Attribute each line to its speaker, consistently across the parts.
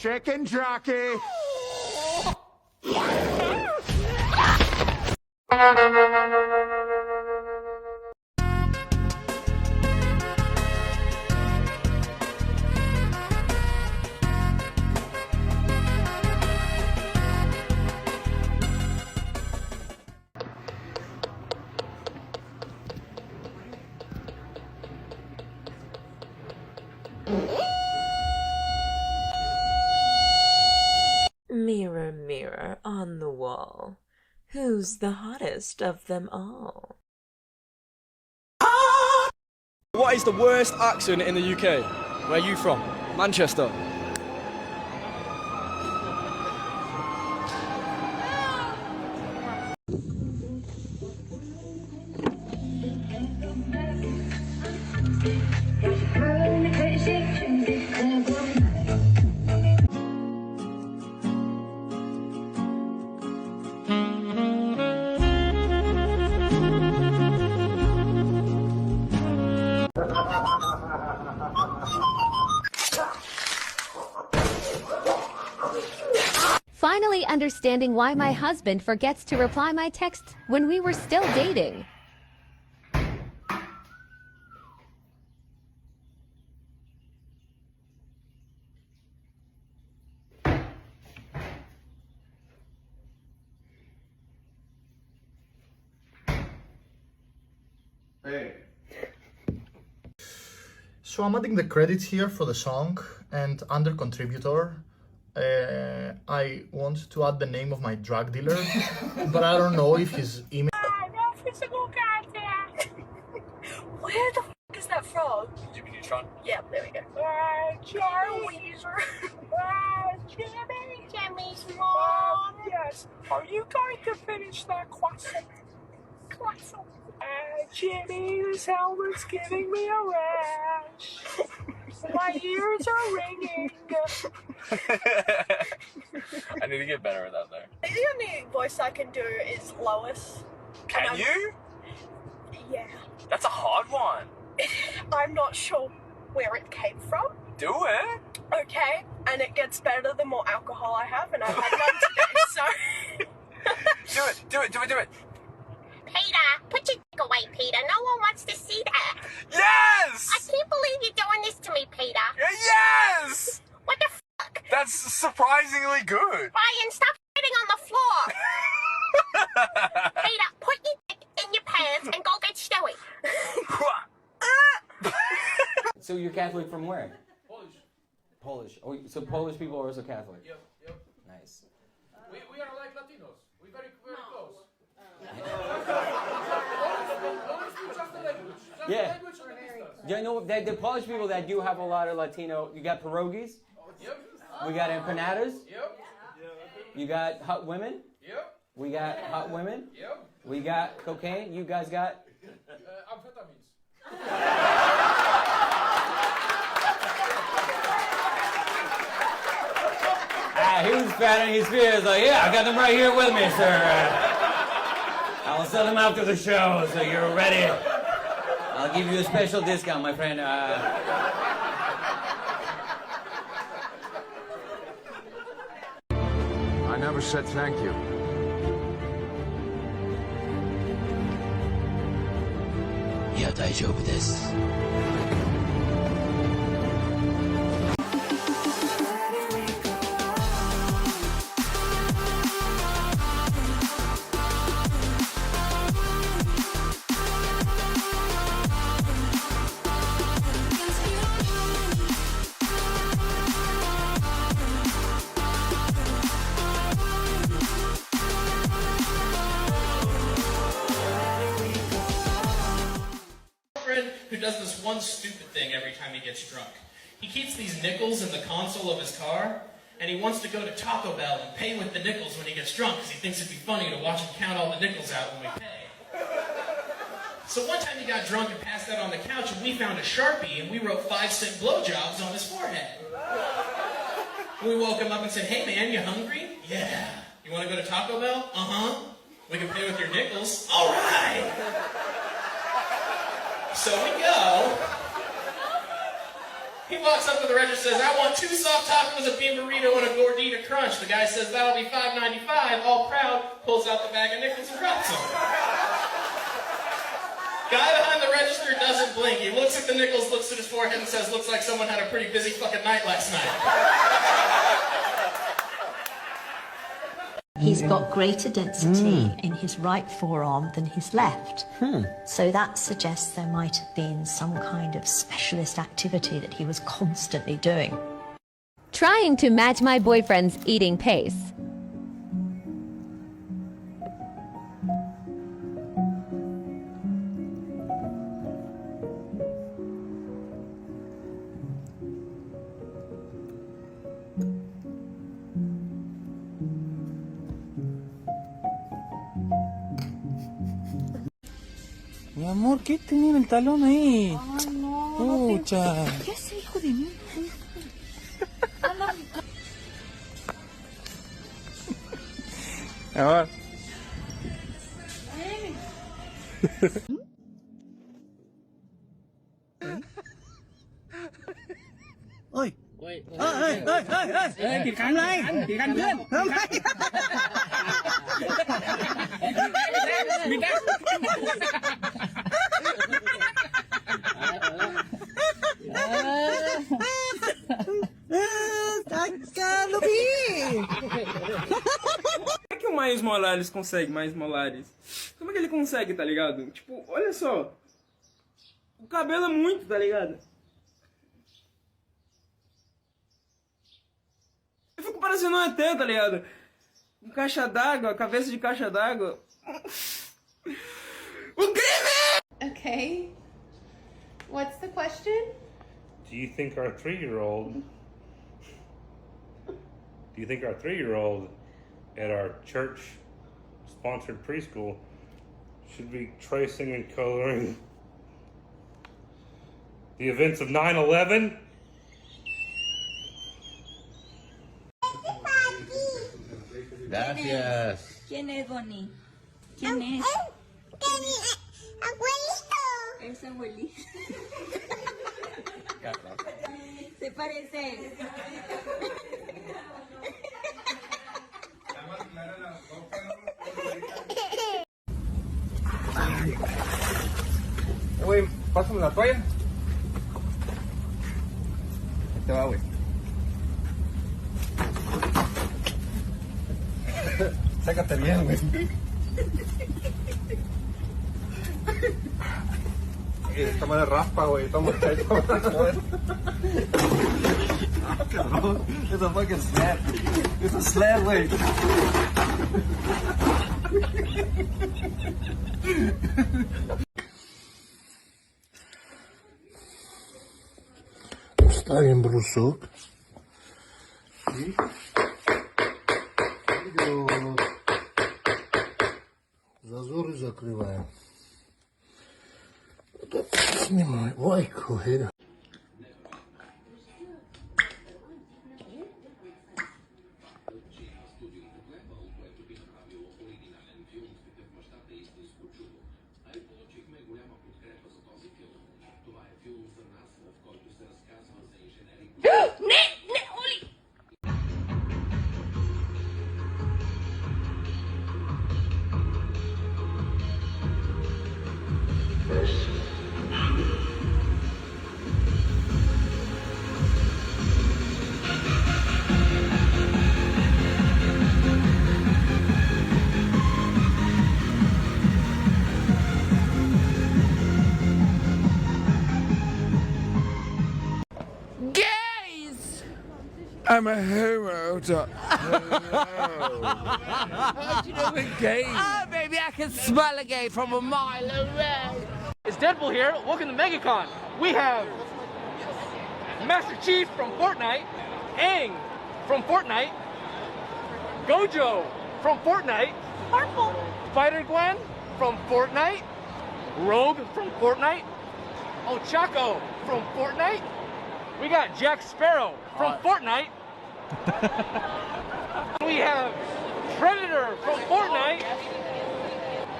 Speaker 1: Chicken jockey.
Speaker 2: Mirror, mirror on the wall, who's the hottest of them all?
Speaker 3: What is the worst accent in the UK? Where are you from? Manchester.
Speaker 4: Finally understanding why my husband forgets to reply my texts when we were still dating.
Speaker 5: Hey. So I'm adding the credits here for the song, and under contributor, I want to add the name of my drug dealer, but I don't know if his email.
Speaker 6: Where the f is that from?
Speaker 3: Jimmy Neutron.
Speaker 6: Yeah, there we go. Jimmy's mom.
Speaker 7: Yes. Are you going to finish that croissant? Jimmy, this helmet's giving me a rash. My ears are ringing.
Speaker 3: I need to get better at that there.
Speaker 6: The only voice I can do is Lois.
Speaker 3: Can you?
Speaker 6: Yeah.
Speaker 3: That's a hard one.
Speaker 6: I'm not sure where it came from.
Speaker 3: Do it.
Speaker 6: Okay, and it gets better the more alcohol I have, and I've had none today, so...
Speaker 3: Do it.
Speaker 8: Peter, put your dick away, Peter. No one wants to see that.
Speaker 3: Yes!
Speaker 8: I can't believe you're doing this to me, Peter.
Speaker 3: Yes!
Speaker 8: What the fuck?
Speaker 3: That's surprisingly good.
Speaker 8: Ryan, stop sitting on the floor. Peter, put your dick in your pants and go get Stewie.
Speaker 9: So you're Catholic from where? Polish. Oh, so Polish people are also Catholic?
Speaker 10: Yep.
Speaker 9: Nice.
Speaker 10: We are like Latinos. We're very close. Just the language.
Speaker 9: Yeah. Yeah, no, the Polish people that do have a lot of Latino, you got pierogies?
Speaker 10: Yep.
Speaker 9: We got empanadas?
Speaker 10: Yep.
Speaker 9: You got hot women?
Speaker 10: Yep.
Speaker 9: We got hot women?
Speaker 10: Yep.
Speaker 9: We got cocaine? You guys got?
Speaker 10: Amphetamines.
Speaker 9: He was patting his fears like, yeah, I got them right here with me, sir. I'll sell them after the show, so you're ready. I'll give you a special discount, my friend.
Speaker 1: I never said thank you.
Speaker 11: いや、大丈夫です。
Speaker 12: Who does this one stupid thing every time he gets drunk. He keeps these nickels in the console of his car, and he wants to go to Taco Bell and pay with the nickels when he gets drunk because he thinks it'd be funny to watch him count all the nickels out when we pay. So one time he got drunk and passed out on the couch, and we found a Sharpie, and we wrote 5-cent blowjobs on his forehead. We woke him up and said, hey man, you hungry? Yeah. You want to go to Taco Bell? Uh-huh. We can pay with your nickels. All right. So we go, He walks up to the register and says, I want 2 soft tacos, a beef burrito, and a gordita crunch. The guy says, that'll be $5.95. All proud, pulls out the bag of nickels and drops them. Guy behind the register doesn't blink. He looks at the nickels, looks at his forehead, and says, looks like someone had a pretty busy fucking night last night.
Speaker 13: He's got greater density in his right forearm than his left. So that suggests there might have been some kind of specialist activity that he was constantly doing.
Speaker 4: Trying to match my boyfriend's eating pace.
Speaker 14: Mi amor, ¿qué tenía en el talón ahí?
Speaker 13: Ay, no.
Speaker 14: Pucha.
Speaker 13: ¿Qué hace, hijo de mí?
Speaker 14: A ver. Ôi. Ôi, ôi, ôi, ôi, ôi. Bị cắn lại, bị cắn พื่อน. Không phải. Bị cắn. Como é que o Miles Morales consegue, Miles Morales? Como é que ele consegue, tá ligado? Tipo, olha só. O cabelo é muito, tá ligado? Eu fico parecendo um ET, tá ligado? Um caixa d'água, cabeça de caixa d'água. O crime!
Speaker 15: Okay. What's the question?
Speaker 16: Do you think our 3-year-old at our church-sponsored preschool should be tracing and coloring the events of 9/11?
Speaker 9: Gracias.
Speaker 17: ¿Quién es Bonnie? ¿Quién es?
Speaker 8: Abuelito.
Speaker 17: Es abuelito. Se parece.
Speaker 14: Güey, pásame la toalla. Ahí te va, güey. Sécate bien, güey. Esta madre raspa, güey. Toma, toma. Cabrón, it's a fucking slap. It's a slap, güey.
Speaker 18: Ставим брусок. И вперед. Зазоры закрываем. Снимай. Ой, какой.
Speaker 1: I'm a homo. How do you know we're gay? Oh, baby, I can smell a gay from a mile away.
Speaker 3: It's Deadpool here. Welcome to MegaCon. We have Master Chief from Fortnite, Aang from Fortnite, Gojo from Fortnite, Purple, Spider-Gwen from Fortnite, Rogue from Fortnite, Ochako from Fortnite. We got Jack Sparrow from Fortnite. We have Predator from Fortnite,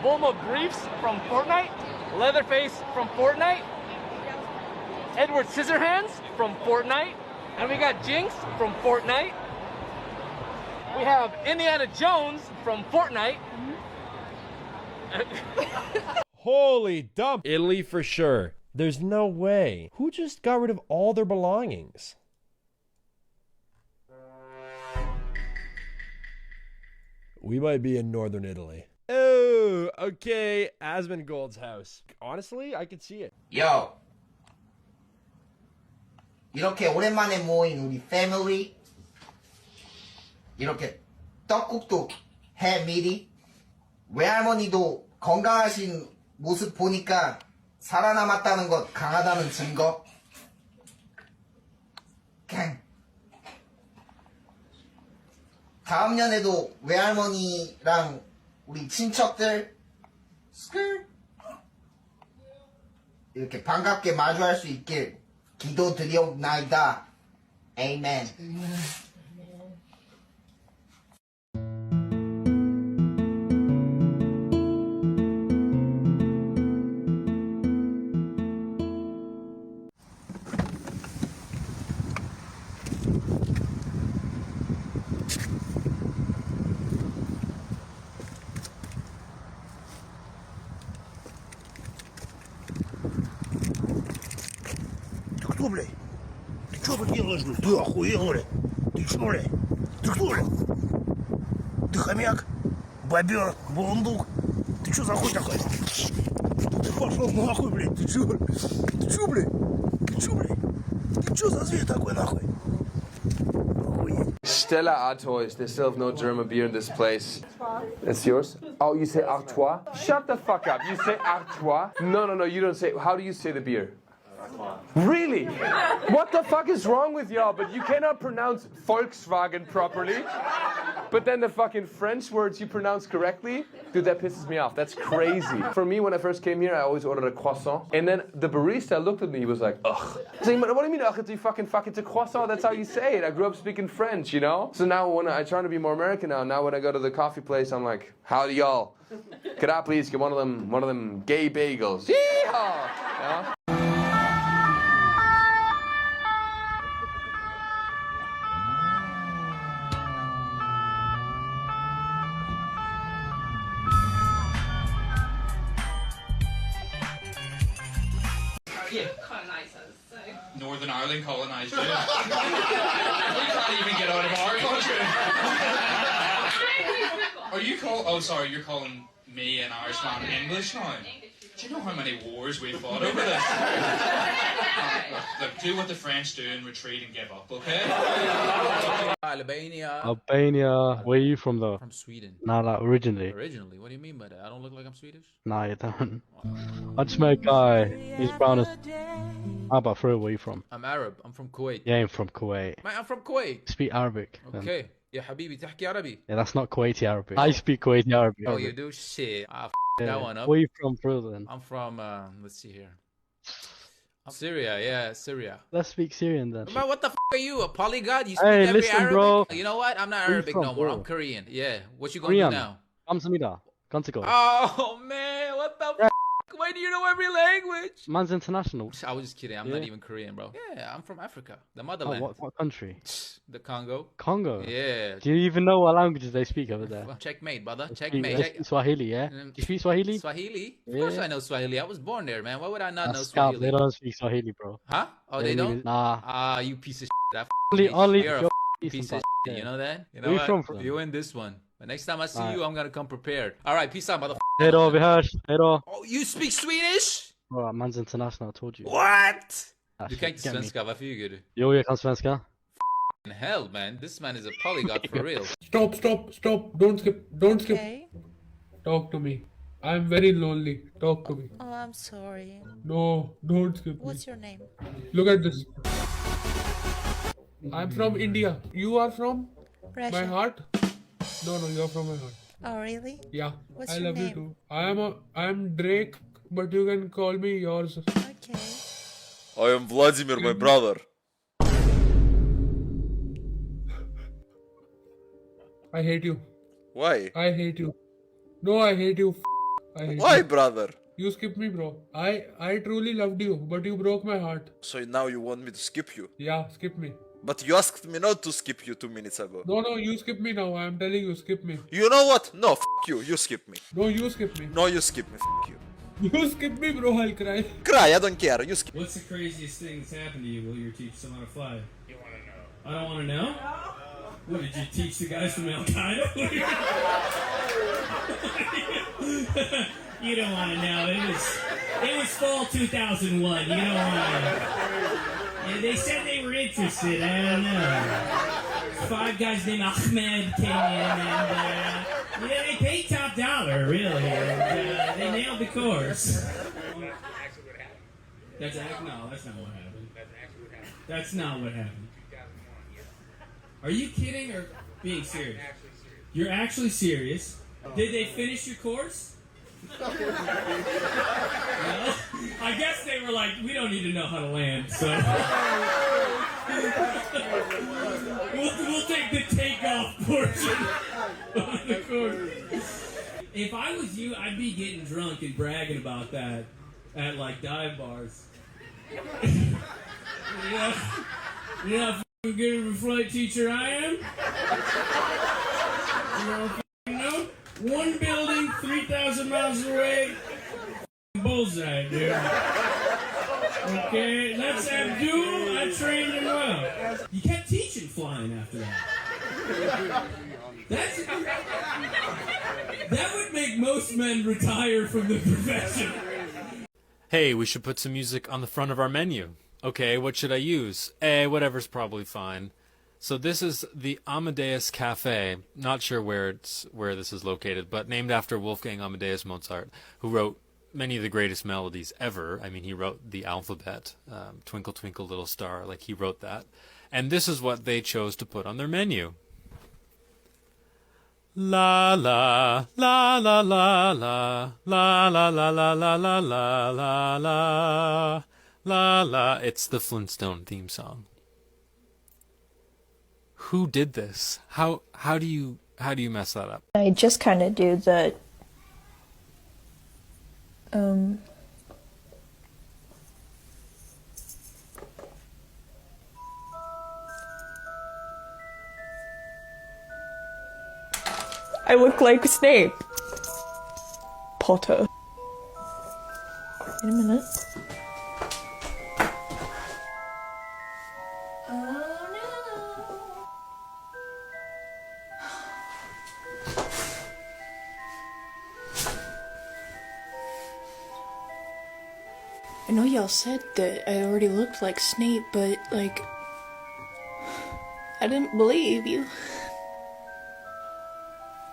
Speaker 3: Bulma Briefs from Fortnite, Leatherface from Fortnite, Edward Scissorhands from Fortnite. And we got Jinx from Fortnite. We have Indiana Jones from Fortnite.
Speaker 19: Holy dump! Italy for sure. There's no way. Who just got rid of all their belongings? We might be in northern Italy. Oh, okay. Asmongold's house. Honestly, I could see it.
Speaker 20: Yo. 이렇게 오랜만에 모인 우리 패밀리. 이렇게 떡국도 해 미리. 외할머니도 건강하신 모습 보니까 살아남았다는 것 강하다는 증거. 캥. 다음 년에도 외할머니랑 우리 친척들 스쿨 이렇게 반갑게 마주할 수 있길 기도드리옵나이다. 아멘.
Speaker 18: Кто, блядь? Ты что тут делаешь, блядь? Ты охуел, блядь? Ты что, блядь? Ты кто, блядь? Ты хомяк? Бобер? Бурундук? Ты что за хуй такой? Ты пошел нахуй, блядь? Ты что, блядь? Ты что, блядь? Ты что, блядь? Ты что за зверь такой, нахуй?
Speaker 21: Stella Artois. They still have no German beer in this place. That's yours? Oh, you say Artois? Shut the fuck up. You say Artois? No, you don't say. How do you say the beer? Really? What the fuck is wrong with y'all? But you cannot pronounce Volkswagen properly. But then the fucking French words you pronounce correctly? Dude, that pisses me off. That's crazy. For me, when I first came here, I always ordered a croissant. And then the barista looked at me, he was like, ugh. I was like, what do you mean, ugh? It's a fucking croissant. That's how you say it. I grew up speaking French, you know? So now when I try to be more American now when I go to the coffee place, I'm like, howdy y'all. Could I please get one of them gay bagels? Yeehaw! You know?
Speaker 22: Northern Ireland colonised you. We can't even get out of our country. Are you you're calling me an Irishman English now? Do you know how many wars we've fought over this? Look, do what the French do and retreat and give up, okay?
Speaker 23: Albania. Where are you from, though?
Speaker 24: From Sweden.
Speaker 23: Nah, like originally.
Speaker 24: Originally? What do you mean by that? I don't look like I'm Swedish?
Speaker 23: Nah, you don't. I just met a guy. He's brown as. How about Fred? Where are you from?
Speaker 24: I'm Arab. I'm from Kuwait.
Speaker 23: Yeah, I'm from Kuwait.
Speaker 24: Man, I'm from Kuwait.
Speaker 23: Speak Arabic. Then.
Speaker 24: Okay. يا حبيبي تحكي عربي.
Speaker 23: Yeah, that's not Kuwaiti Arabic. I speak Kuwaiti Arabic.
Speaker 24: Oh, you do? Shit. F that one up.
Speaker 23: Where are you from, bro, then?
Speaker 24: I'm from, let's see here. Syria, yeah, Syria.
Speaker 23: Let's speak Syrian then.
Speaker 24: Man, what the are you? A polyglot? You speak
Speaker 23: hey,
Speaker 24: every
Speaker 23: listen,
Speaker 24: Arabic?
Speaker 23: bro.
Speaker 24: You know what? I'm not Arabic no more. I'm Korean. Yeah. What you gonna
Speaker 23: Korean.
Speaker 24: do now?
Speaker 23: 감사합니다. 간지고.
Speaker 24: Oh, man. What the f? Why do you know every language?
Speaker 23: Man's international.
Speaker 24: I was just kidding. I'm not even Korean, bro. Yeah, I'm from Africa. The motherland.
Speaker 23: Oh, what country?
Speaker 24: The Congo.
Speaker 23: Congo?
Speaker 24: Yeah.
Speaker 23: Do you even know what languages they speak over there?
Speaker 24: Checkmate, brother.
Speaker 23: They
Speaker 24: Checkmate.
Speaker 23: speak Swahili, yeah? You speak Swahili?
Speaker 24: Swahili? Of
Speaker 23: Yeah.
Speaker 24: course I know Swahili. I was born there, man. Why would I not know
Speaker 23: Scalp,
Speaker 24: Swahili?
Speaker 23: they don't speak Swahili, bro.
Speaker 24: Huh? Oh, they don't?
Speaker 23: Nah.
Speaker 24: Ah, you piece of shit.
Speaker 23: Only
Speaker 24: You're
Speaker 23: your
Speaker 24: a piece of shit. You know that? You know
Speaker 23: Where
Speaker 24: what?
Speaker 23: you from?
Speaker 24: You win this one. But next time I see
Speaker 23: Alright.
Speaker 24: you, I'm gonna come prepared. Alright, peace out, motherfucker.
Speaker 23: Hejdå, vi hörs. Hejdå.
Speaker 24: Oh, you speak Swedish?
Speaker 23: Alright, man's international, I told you.
Speaker 24: What?
Speaker 23: Ah,
Speaker 24: Du kan inte
Speaker 23: get me.
Speaker 24: svenska, varför ljuger du?
Speaker 23: Jo, jag kan svenska.
Speaker 24: Hell, man. This man is a polyglot for real.
Speaker 10: Stop. Don't skip.
Speaker 25: Okay.
Speaker 10: Talk to me. I'm very lonely. Talk to me.
Speaker 25: Oh, I'm sorry.
Speaker 10: No, don't skip
Speaker 25: What's
Speaker 10: me.
Speaker 25: your name?
Speaker 10: Look at this. I'm from India. You are from?
Speaker 25: Russia.
Speaker 10: My heart? No, you're from my heart.
Speaker 25: Oh, really?
Speaker 10: Yeah.
Speaker 25: What's
Speaker 10: I
Speaker 25: your
Speaker 10: love you
Speaker 25: name?
Speaker 10: too. I am Drake, but you can call me yours.
Speaker 25: Okay.
Speaker 26: I am Vladimir, my brother.
Speaker 10: I hate you.
Speaker 26: Why?
Speaker 10: I hate you. No, I hate you. I hate
Speaker 26: Why,
Speaker 10: you.
Speaker 26: brother?
Speaker 10: You skipped me, bro. I truly loved you, but you broke my heart.
Speaker 26: So now you want me to skip you?
Speaker 10: Yeah, skip me.
Speaker 26: But you asked me not to skip you 2 minutes ago.
Speaker 10: No, you skip me now. I'm telling you, skip me.
Speaker 26: You know what? No, you. You skip me.
Speaker 10: No, you skip me.
Speaker 26: No, you skip me. You.
Speaker 10: You skip me, bro. I'll cry.
Speaker 26: Cry, I don't care. You skip.
Speaker 2: What's the craziest thing that's happened to you while you were teaching someone how to fly? You want to know? I don't want to know? What, did you teach the guys from Al Qaeda? You don't want to know. It was fall 2001. You don't want to know. Yeah, they said they were interested. I don't know. 5 guys named Ahmed came in and yeah, they paid top dollar, really. And, they nailed the course. That's not what happened. That's not what happened. Are you kidding or being serious? You're actually serious. Did they finish your course? No? I guess they were like, we don't need to know how to land, so we'll take the takeoff portion of the course. If I was you, I'd be getting drunk and bragging about that at like dive bars. You know how good of a flight teacher I am? You know? One building, 3,000 miles away, bullseye, dude. Okay, that's Abdul. I trained him well. You kept teaching flying after that. That would make most men retire from the profession.
Speaker 24: Hey, we should put some music on the front of our menu. Okay, what should I use? Whatever's probably fine. So this is the Amadeus Cafe. Not sure where this is located, but named after Wolfgang Amadeus Mozart, who wrote many of the greatest melodies ever. I mean, he wrote the alphabet, Twinkle Twinkle Little Star, like he wrote that. And this is what they chose to put on their menu. La la la la la la la la la la la la la la la la la. It's the Flintstone theme song. Who did this? How do you mess that up?
Speaker 5: I just kind of do the I look like Snape. Potter. Wait a minute.
Speaker 6: I know y'all said that I already looked like Snape, but, like, I didn't believe you.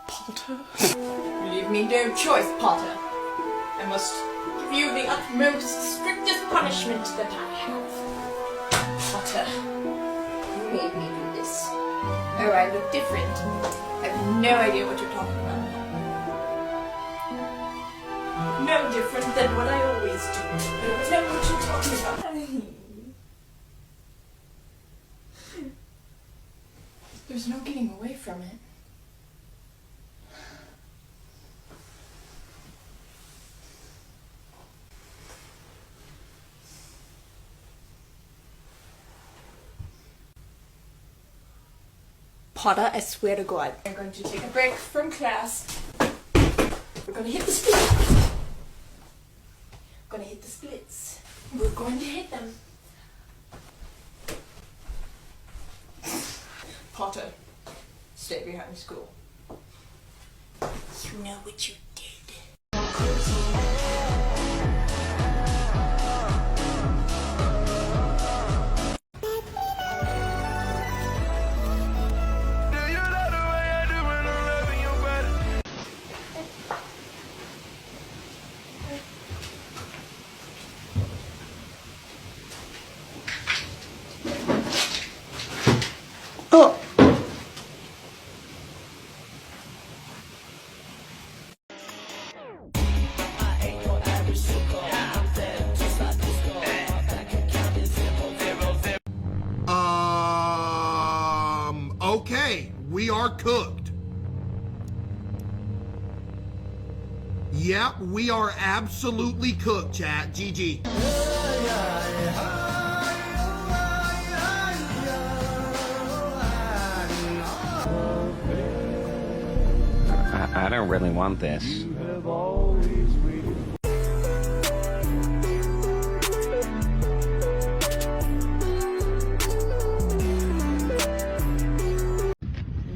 Speaker 6: Potter.
Speaker 7: You leave me no choice, Potter. I must give you the utmost, strictest punishment that I have. Potter, you made me do this. Oh, I look different. I have no idea what you're talking about. No different than what I always do. I don't know what you're talking about. There's no getting away from it. Potter, I swear to God, we're going to take a break from class. We're going to hit the splits. We're going to hit the splits. We're going to hit them. Potter, stay behind school. You know what you did.
Speaker 18: Okay, we are cooked. Yeah, we are absolutely cooked, chat. GG.
Speaker 4: I don't really want this.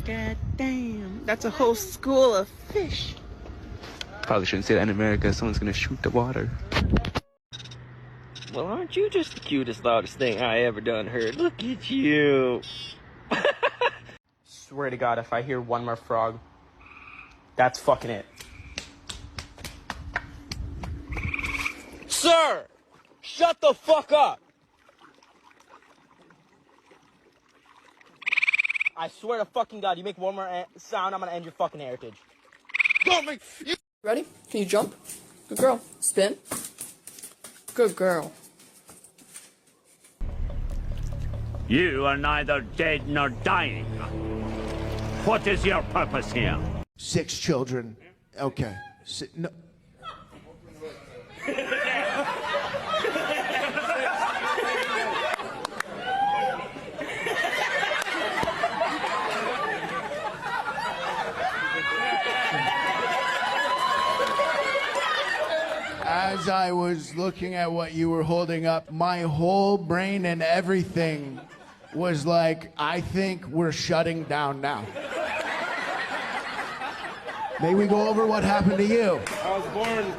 Speaker 11: God damn, that's a whole school of fish.
Speaker 4: Probably shouldn't say that in America. Someone's gonna shoot the water.
Speaker 11: Well, aren't you just the cutest, loudest thing I ever done heard? Look at you. Swear to God, if I hear one more frog, that's fucking it. Sir! Shut the fuck up! I swear to fucking God, you make one more sound, I'm gonna end your fucking heritage.
Speaker 6: Ready? Can you jump? Good girl. Spin. Good girl.
Speaker 12: You are neither dead nor dying. What is your purpose here?
Speaker 18: 6 children. Okay. No. As I was looking at what you were holding up, my whole brain and everything was like, I think we're shutting down now. May we go over what happened to you?
Speaker 14: I was born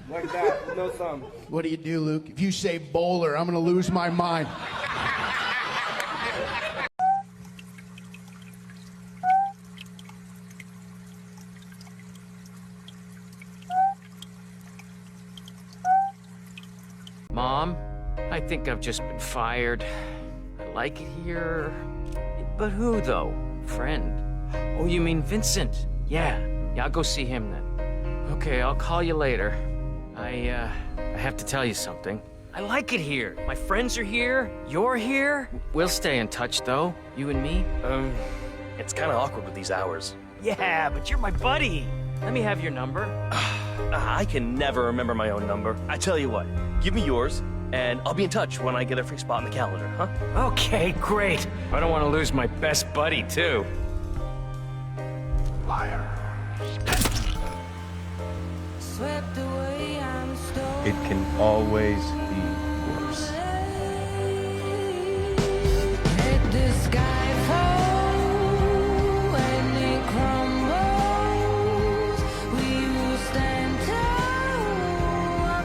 Speaker 14: like that, with no thumb.
Speaker 18: What do you do, Luke? If you say bowler, I'm gonna lose my mind.
Speaker 13: Mom, I think I've just been fired. I like it here. But who, though? Friend. Oh, you mean Vincent? Yeah, I'll go see him then. Okay, I'll call you later. I have to tell you something. I like it here. My friends are here. You're here. We'll stay in touch, though. You and me.
Speaker 15: It's kind of awkward with these hours.
Speaker 13: Yeah, but you're my buddy. Let me have your number.
Speaker 15: I can never remember my own number. I tell you what, give me yours, and I'll be in touch when I get a free spot in the calendar, huh?
Speaker 13: Okay, great. I don't want to lose my best buddy, too.
Speaker 18: Liar.
Speaker 16: Swept away, I'm
Speaker 4: It can always be